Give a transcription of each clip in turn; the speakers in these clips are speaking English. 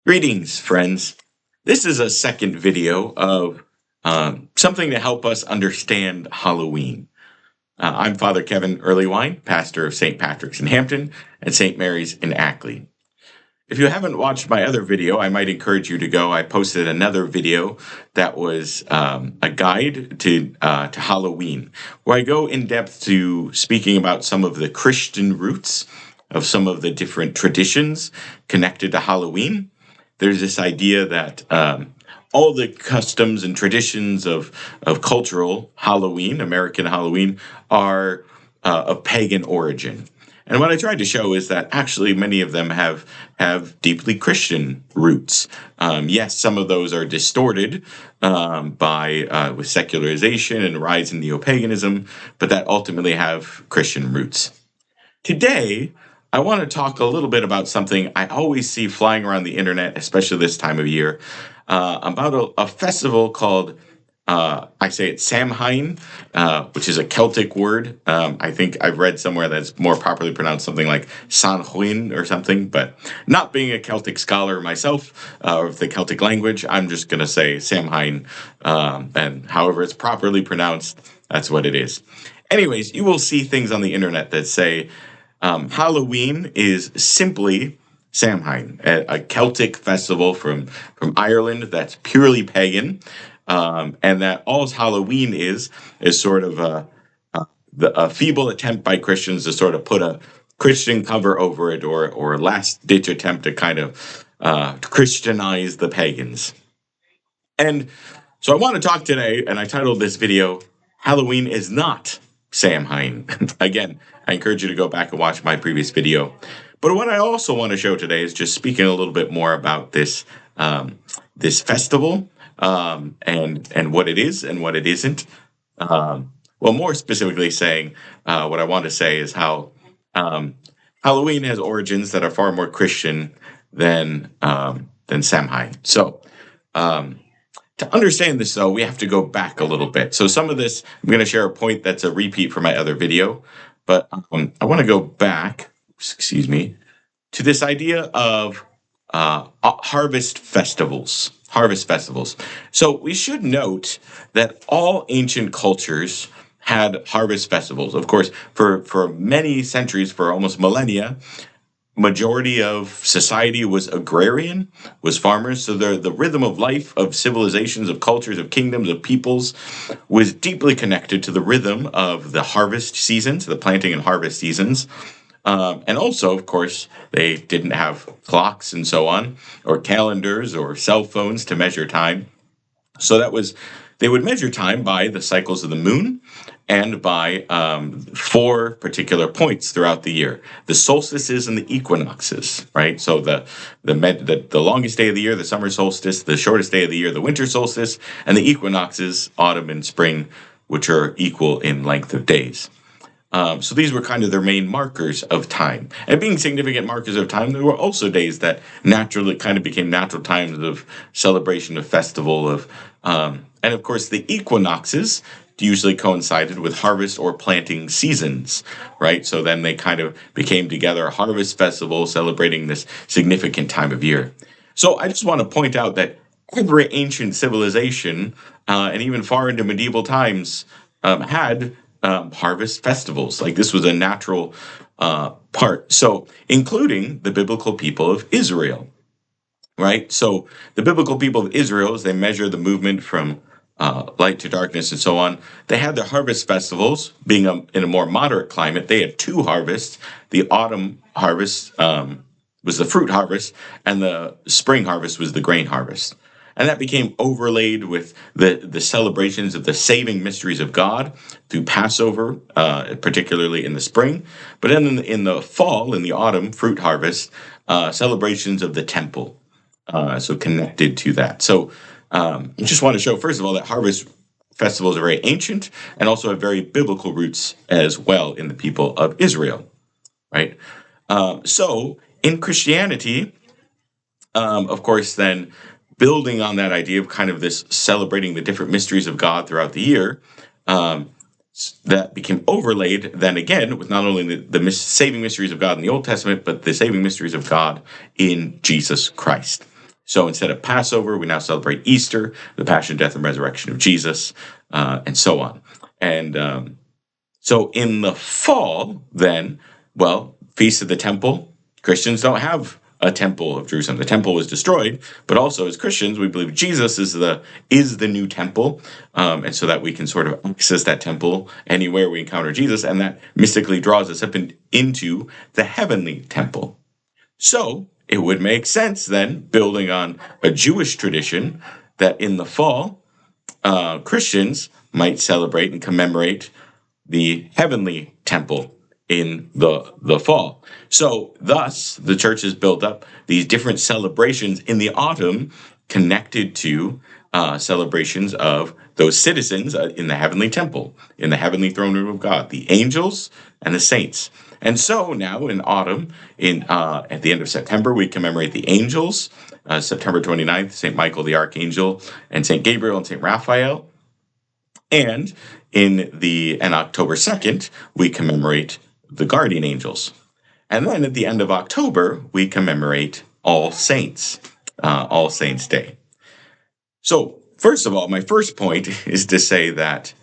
Greetings, friends. This is a second video of something to help us understand Halloween. I'm Father Kevin Earlywine, pastor of St. Patrick's in Hampton and St. Mary's in Ackley. If you haven't watched my other video, I might encourage you to go. I posted another video that was a guide to Halloween, where I go in depth to speaking about some of the Christian roots of some of the different traditions connected to Halloween. There's this idea that all the customs and traditions of cultural Halloween, American Halloween, are of pagan origin. And what I tried to show is that actually many of them have deeply Christian roots. Yes, some of those are distorted with secularization and rise in neo-paganism, but that ultimately have Christian roots. Today, I want to talk a little bit about something I always see flying around the internet, especially this time of year, about a festival called, I say it's Samhain, which is a Celtic word. I think I've read somewhere that's more properly pronounced something like Samhain or something, but not being a Celtic scholar myself, of the Celtic language, I'm just going to say Samhain, and however it's properly pronounced, that's what it is. Anyways, you will see things on the internet that say, Halloween is simply Samhain, a Celtic festival from Ireland that's purely pagan, and that all Halloween is sort of a feeble attempt by Christians to sort of put a Christian cover over it, or a last-ditch attempt to kind of Christianize the pagans. And so I want to talk today, and I titled this video, Halloween is not Samhain. Again, I encourage you to go back and watch my previous video. But what I also want to show today is just speaking a little bit more about this this festival, and what it is and what it isn't. Well, more specifically saying, what I want to say is how Halloween has origins that are far more Christian than Samhain. So, to understand this, though, we have to go back a little bit. So some of this, I'm going to share a point that's a repeat from my other video, but I want to go back, to this idea of harvest festivals. Harvest festivals. So we should note that all ancient cultures had harvest festivals. Of course, for many centuries, for almost millennia, majority of society was agrarian, was farmers. So the rhythm of life of civilizations, of cultures, of kingdoms, of peoples was deeply connected to the rhythm of the harvest seasons, the planting and harvest seasons. And also, of course, they didn't have clocks and so on, or calendars or cell phones to measure time. So they would measure time by the cycles of the moon and by 4 particular points throughout the year: the solstices and the equinoxes, right? So the longest day of the year, the summer solstice; the shortest day of the year, the winter solstice; and the equinoxes, autumn and spring, which are equal in length of days. So these were kind of their main markers of time. And being significant markers of time, there were also days that naturally kind of became natural times of celebration, of festival, and of course the equinoxes usually coincided with harvest or planting seasons, right? So then they kind of became together a harvest festival celebrating this significant time of year. So I just want to point out that every ancient civilization, and even far into medieval times, had harvest festivals. Like, this was a natural part. So, including the biblical people of Israel, right? So, the biblical people of Israel, as they measure the movement from light to darkness and so on, they had their harvest festivals. Being in a more moderate climate, they had 2 harvests. The autumn harvest was the fruit harvest, and the spring harvest was the grain harvest. And that became overlaid with the celebrations of the saving mysteries of God through Passover, particularly in the spring. But then in the fall, in the autumn, fruit harvest, celebrations of the temple, so connected to that. So I just want to show, first of all, that harvest festivals are very ancient and also have very biblical roots as well in the people of Israel, right? So in Christianity, of course, then building on that idea of kind of this celebrating the different mysteries of God throughout the year, that became overlaid then again with not only the saving mysteries of God in the Old Testament, but the saving mysteries of God in Jesus Christ. So instead of Passover, we now celebrate Easter, the passion, death, and resurrection of Jesus, and so on. And so in the fall, then, well, Feast of the Temple, Christians don't have a temple of Jerusalem. The temple was destroyed, but also as Christians, we believe Jesus is the new temple, and so that we can sort of access that temple anywhere we encounter Jesus, and that mystically draws us up into the heavenly temple. So it would make sense then, building on a Jewish tradition, that in the fall, Christians might celebrate and commemorate the heavenly temple in the fall. So thus, the church has built up these different celebrations in the autumn connected to celebrations of those citizens in the heavenly temple, in the heavenly throne room of God, the angels and the saints. And so now in autumn, at the end of September, we commemorate the angels. September 29th, St. Michael the Archangel, and St. Gabriel and St. Raphael. And and October 2nd, we commemorate the guardian angels. And then at the end of October, we commemorate All Saints Day. So first of all, my first point is to say that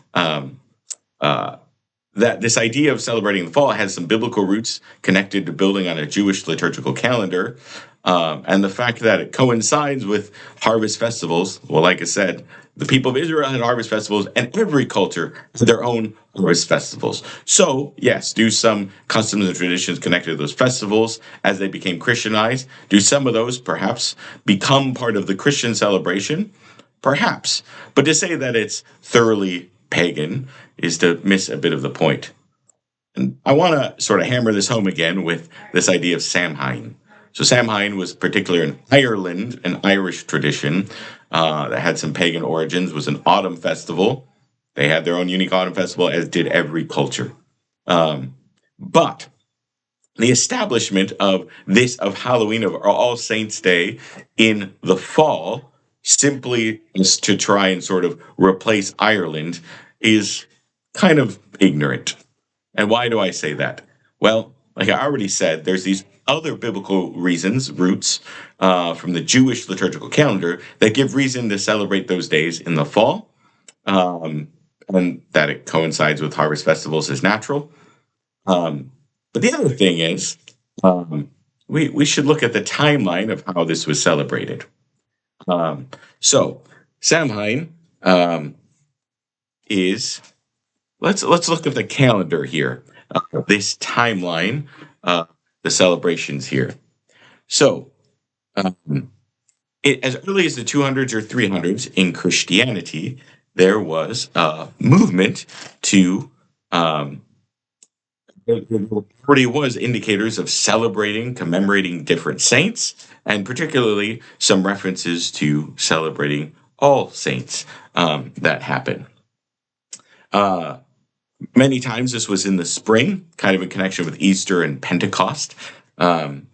that this idea of celebrating the fall has some biblical roots connected to building on a Jewish liturgical calendar. And the fact that it coincides with harvest festivals, well, like I said, the people of Israel had harvest festivals, and every culture had their own harvest festivals. So, yes, do some customs and traditions connected to those festivals as they became Christianized? Do some of those perhaps become part of the Christian celebration? Perhaps. But to say that it's thoroughly pagan is to miss a bit of the point. And I want to sort of hammer this home again with this idea of Samhain. So Samhain was particular in Ireland, an Irish tradition that had some pagan origins, was an autumn festival. They had their own unique autumn festival, as did every culture. But the establishment of Halloween, of All Saints' Day in the fall, simply is to try and sort of replace Ireland, is kind of ignorant. And why do I say that? Well, like I already said, there's these other biblical roots from the Jewish liturgical calendar that give reason to celebrate those days in the fall, and that it coincides with harvest festivals is natural. But the other thing is, we should look at the timeline of how this was celebrated. So Samhain is, let's look at the calendar here, this timeline, the celebrations here. So as early as the 200s or 300s in Christianity, there was a movement to there already was indicators of celebrating, commemorating different saints, and particularly some references to celebrating all saints that happen. Many times this was in the spring, kind of in connection with Easter and Pentecost. And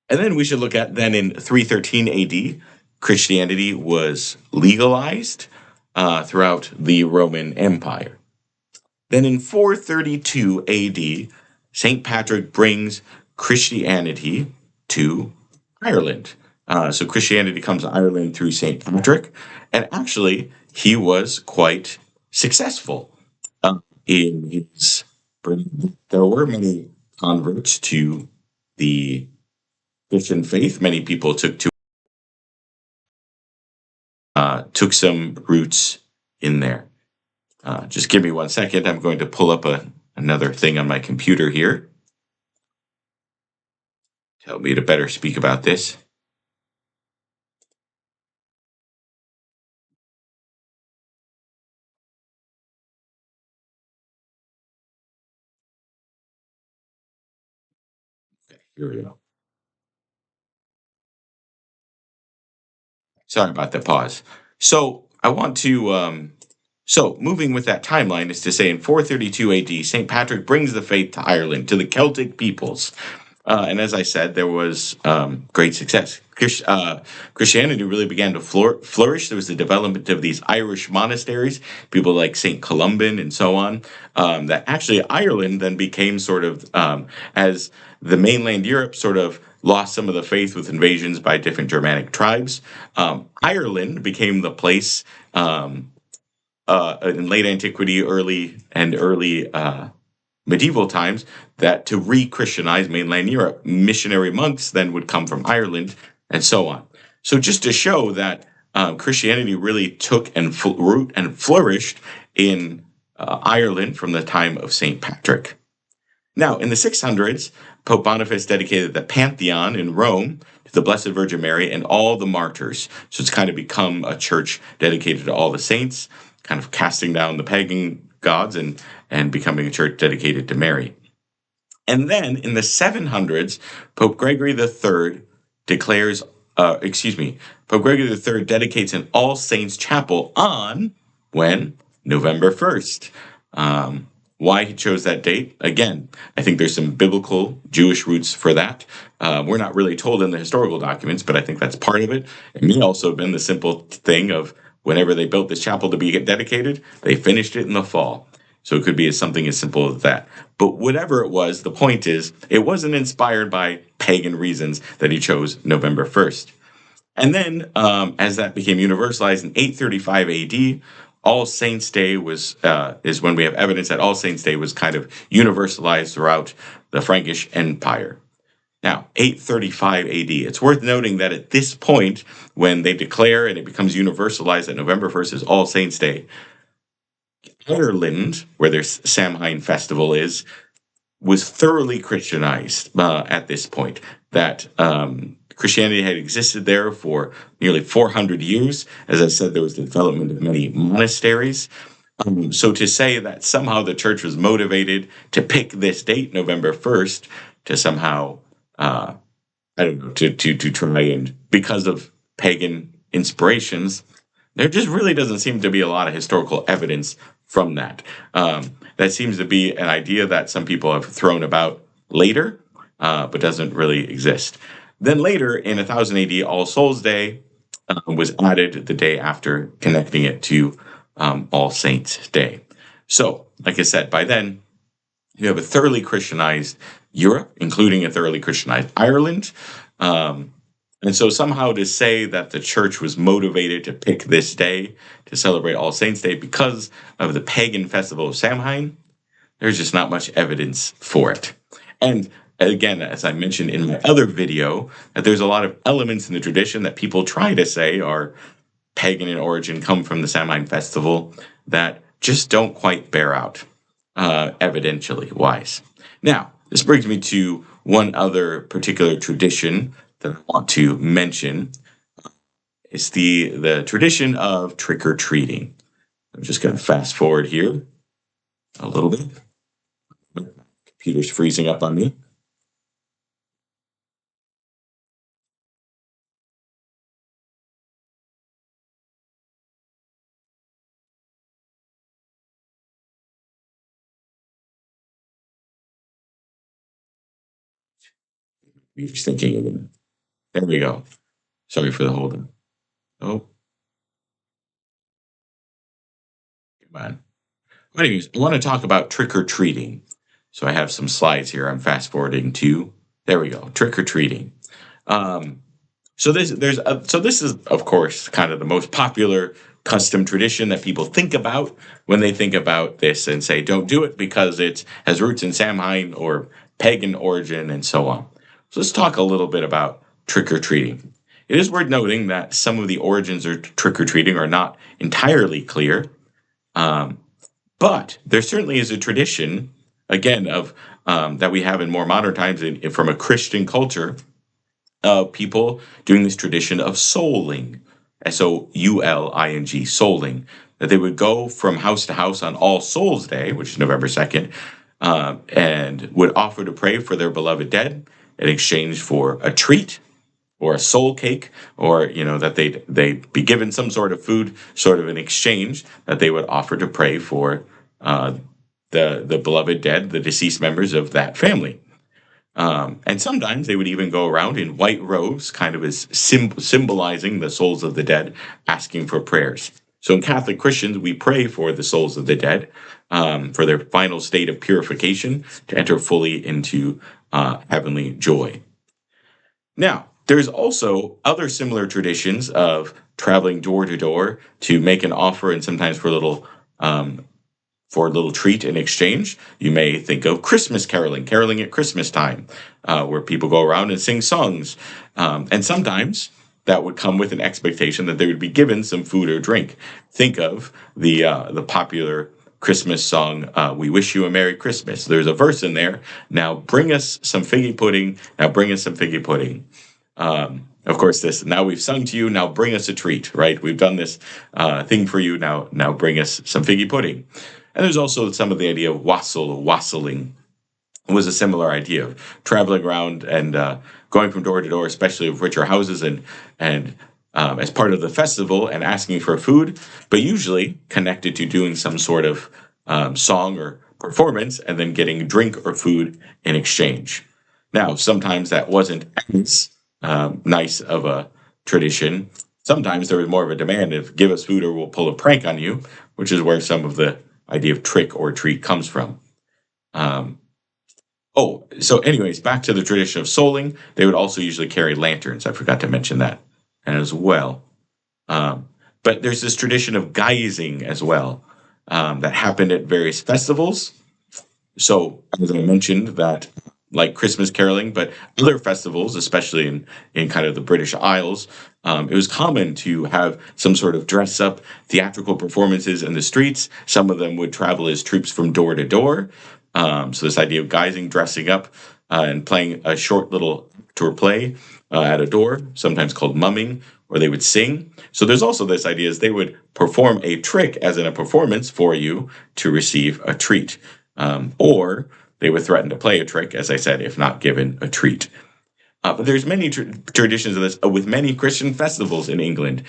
then we should look at, then in 313 AD, Christianity was legalized throughout the Roman Empire. Then in 432 AD, St. Patrick brings Christianity to Ireland. So Christianity comes to Ireland through St. Patrick, and actually he was quite successful in his bringing. There were many converts to the Christian faith. Many people took some roots in there. Just give me 1 second. I'm going to pull up another thing on my computer here. Tell me to better speak about this. Okay, here we go. Sorry about that pause. So I want to, so moving with that timeline is to say in 432 AD, St. Patrick brings the faith to Ireland, to the Celtic peoples. And as I said, there was great success. Christianity really began to flourish. There was the development of these Irish monasteries, people like St. Columban and so on, that actually Ireland then became sort of, as the mainland Europe sort of lost some of the faith with invasions by different Germanic tribes. Ireland became the place in late antiquity, early medieval times that to re-Christianize mainland Europe, missionary monks then would come from Ireland and so on. So just to show that Christianity really took and root and flourished in Ireland from the time of St. Patrick. Now, in the 600s, Pope Boniface dedicated the Pantheon in Rome to the Blessed Virgin Mary and all the martyrs. So it's kind of become a church dedicated to all the saints, kind of casting down the pagan gods and becoming a church dedicated to Mary. And then in the 700s, Pope Gregory III dedicates an All Saints Chapel on when? November 1st. Why he chose that date? Again, I think there's some biblical Jewish roots for that. We're not really told in the historical documents, but I think that's part of it. It may also have been the simple thing of whenever they built this chapel to be dedicated, they finished it in the fall. So it could be something as simple as that. But whatever it was, the point is, it wasn't inspired by pagan reasons that he chose November 1st. And then, as that became universalized in 835 AD, All Saints' Day is when we have evidence that All Saints' Day was kind of universalized throughout the Frankish Empire. Now, 835 AD. It's worth noting that at this point, when they declare and it becomes universalized that November 1st is All Saints' Day, Ireland, where their Samhain festival is, was thoroughly Christianized at this point. That Christianity had existed there for nearly 400 years. As I said, there was the development of many monasteries. So to say that somehow the church was motivated to pick this date, November 1st, to somehow, to try and, because of pagan inspirations, there just really doesn't seem to be a lot of historical evidence from that. That seems to be an idea that some people have thrown about later, but doesn't really exist. Then later, in 1000 AD, All Souls' Day was added the day after, connecting it to All Saints' Day. So, like I said, by then, you have a thoroughly Christianized Europe, including a thoroughly Christianized Ireland. And so somehow to say that the church was motivated to pick this day to celebrate All Saints' Day because of the pagan festival of Samhain, there's just not much evidence for it. And again, as I mentioned in my other video, that there's a lot of elements in the tradition that people try to say are pagan in origin, come from the Samhain festival, that just don't quite bear out, evidentially wise. Now, this brings me to one other particular tradition that I want to mention. It's the tradition of trick-or-treating. I'm just going to fast forward here a little bit. Computer's freezing up on me. Computer's thinking again. There we go. Sorry for the hold on. Oh. Come on. Anyways, I want to talk about trick-or-treating. So I have some slides here I'm fast forwarding to. There we go. Trick-or-treating. So this is, of course, kind of the most popular custom tradition that people think about when they think about this and say, don't do it because it has roots in Samhain or pagan origin and so on. So let's talk a little bit about trick-or-treating. It is worth noting that some of the origins of trick-or-treating are not entirely clear, but there certainly is a tradition, again, of that we have in more modern times from a Christian culture, of people doing this tradition of souling, souling, souling, that they would go from house to house on All Souls' Day, which is November 2nd, and would offer to pray for their beloved dead in exchange for a treat or a soul cake, or that they'd be given some sort of food, sort of an exchange that they would offer to pray for the beloved dead, the deceased members of that family. And sometimes they would even go around in white robes, kind of as symbolizing the souls of the dead, asking for prayers. So in Catholic Christians, we pray for the souls of the dead, for their final state of purification, to enter fully into heavenly joy. Now, there's also other similar traditions of traveling door to door to make an offer, and sometimes um, for a little treat in exchange. You may think of Christmas caroling, caroling at Christmas time, where people go around and sing songs. And sometimes that would come with an expectation that they would be given some food or drink. Think of the popular Christmas song, "We Wish You a Merry Christmas." There's a verse in there. Now bring us some figgy pudding. Now bring us some figgy pudding. Of course, this now we've sung to you. Now bring us a treat, right? We've done this thing for you. Now bring us some figgy pudding. And there's also some of the idea of wassailing was a similar idea of traveling around and going from door to door, especially of richer houses, and as part of the festival and asking for food, but usually connected to doing some sort of song or performance and then getting drink or food in exchange. Now, sometimes that wasn't as nice of a tradition. Sometimes there was more of a demand of give us food or we'll pull a prank on you, which is where some of the idea of trick or treat comes from. Um, so anyways, back to the tradition of souling. They would also usually carry lanterns. I forgot to mention that as well. But there's this tradition of guising as well that happened at various festivals. So, as I mentioned, that like Christmas caroling, but other festivals, especially in kind of the British Isles, it was common to have some sort of dress up theatrical performances in the streets. Some of them would travel as troops from door to door. So, this idea of guising, dressing up, and playing a short little tour play at a door, sometimes called mumming, or they would sing. So, there's also this idea is they would perform a trick as in a performance for you to receive a treat. Or they would threaten to play a trick, as I said, if not given a treat. But there's many traditions of this with many Christian festivals in England.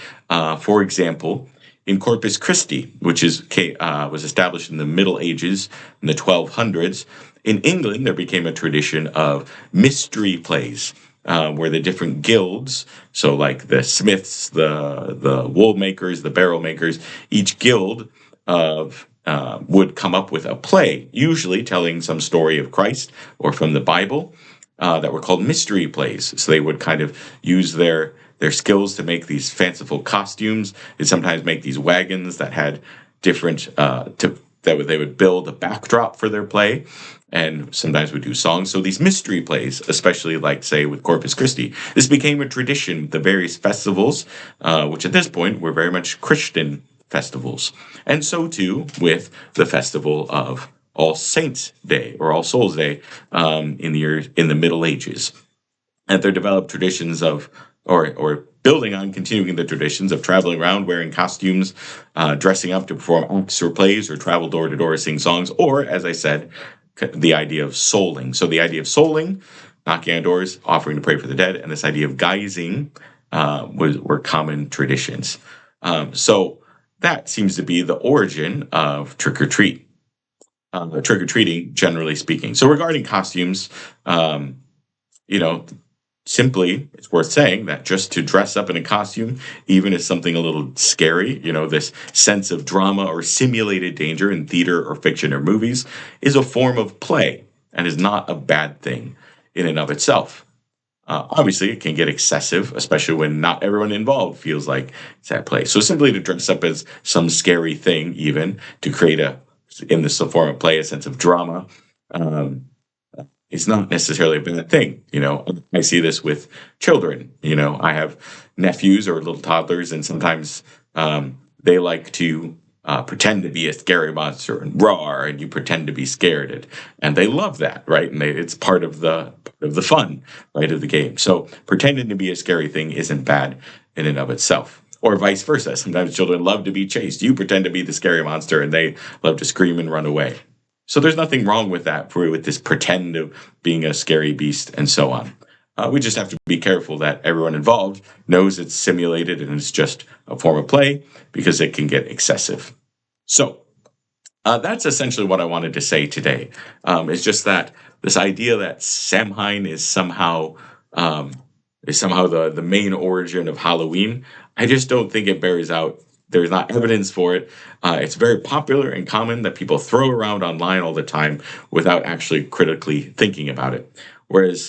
For example, in Corpus Christi, which was established in the Middle Ages in the 1200s, in England there became a tradition of mystery plays. Where the different guilds, so like the smiths, the wool makers, the barrel makers, each guild of would come up with a play, usually telling some story of Christ or from the Bible, that were called mystery plays. So they would kind of use their skills to make these fanciful costumes. They sometimes make these wagons that had different they would build a backdrop for their play, and sometimes would do songs. So these mystery plays, especially like say with Corpus Christi, this became a tradition. The various festivals, which at this point were very much Christian festivals, and so too with the festival of All Saints Day or All Souls Day in the Middle Ages, and they developed traditions of or building on continuing the traditions of traveling around wearing costumes, dressing up to perform acts or plays, or travel door to door, sing songs, or as I said, the idea of souling. So the idea of souling, knocking on doors, offering to pray for the dead, and this idea of guising were common traditions. So that seems to be the origin of trick or treat, trick or treating, generally speaking. So regarding costumes, you know, simply, it's worth saying that just to dress up in a costume, even if something a little scary, this sense of drama or simulated danger in theater or fiction or movies, is a form of play and is not a bad thing in and of itself. Obviously, it can get excessive, especially when not everyone involved feels like it's at play. So simply to dress up as some scary thing, even to create in this form of play, a sense of drama, it's not necessarily a bad thing. I see this with children. I have nephews or little toddlers, and sometimes they like to pretend to be a scary monster and roar, and you pretend to be scared, and they love that, right? And it's part of the fun, right, of the game. So pretending to be a scary thing isn't bad in and of itself. Or vice versa. Sometimes children love to be chased. You pretend to be the scary monster, and they love to scream and run away. So there's nothing wrong with that, with this pretend of being a scary beast and so on. We just have to be careful that everyone involved knows it's simulated and it's just a form of play, because it can get excessive. So that's essentially what I wanted to say today. It's just that this idea that Samhain is somehow the main origin of Halloween, I just don't think it bears out. There's not evidence for it. It's very popular and common that people throw around online all the time without actually critically thinking about it.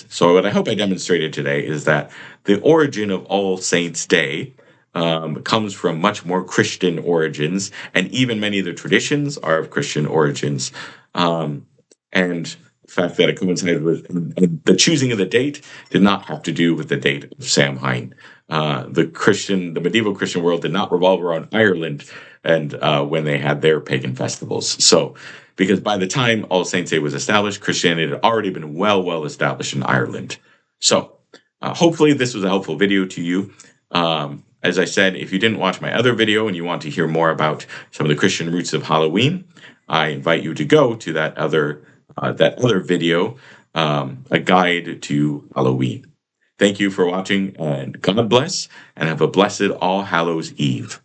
So what I hope I demonstrated today is that the origin of All Saints' Day comes from much more Christian origins, and even many of the traditions are of Christian origins. And the fact that it coincided with and the choosing of the date did not have to do with the date of Samhain. The medieval Christian world did not revolve around Ireland and when they had their pagan festivals. So, because by the time All Saints' Day was established, Christianity had already been well established in Ireland. So, hopefully, this was a helpful video to you. As I said, if you didn't watch my other video and you want to hear more about some of the Christian roots of Halloween, I invite you to go to that other video, A Guide to Halloween. Thank you for watching, and God bless, and have a blessed All Hallows Eve.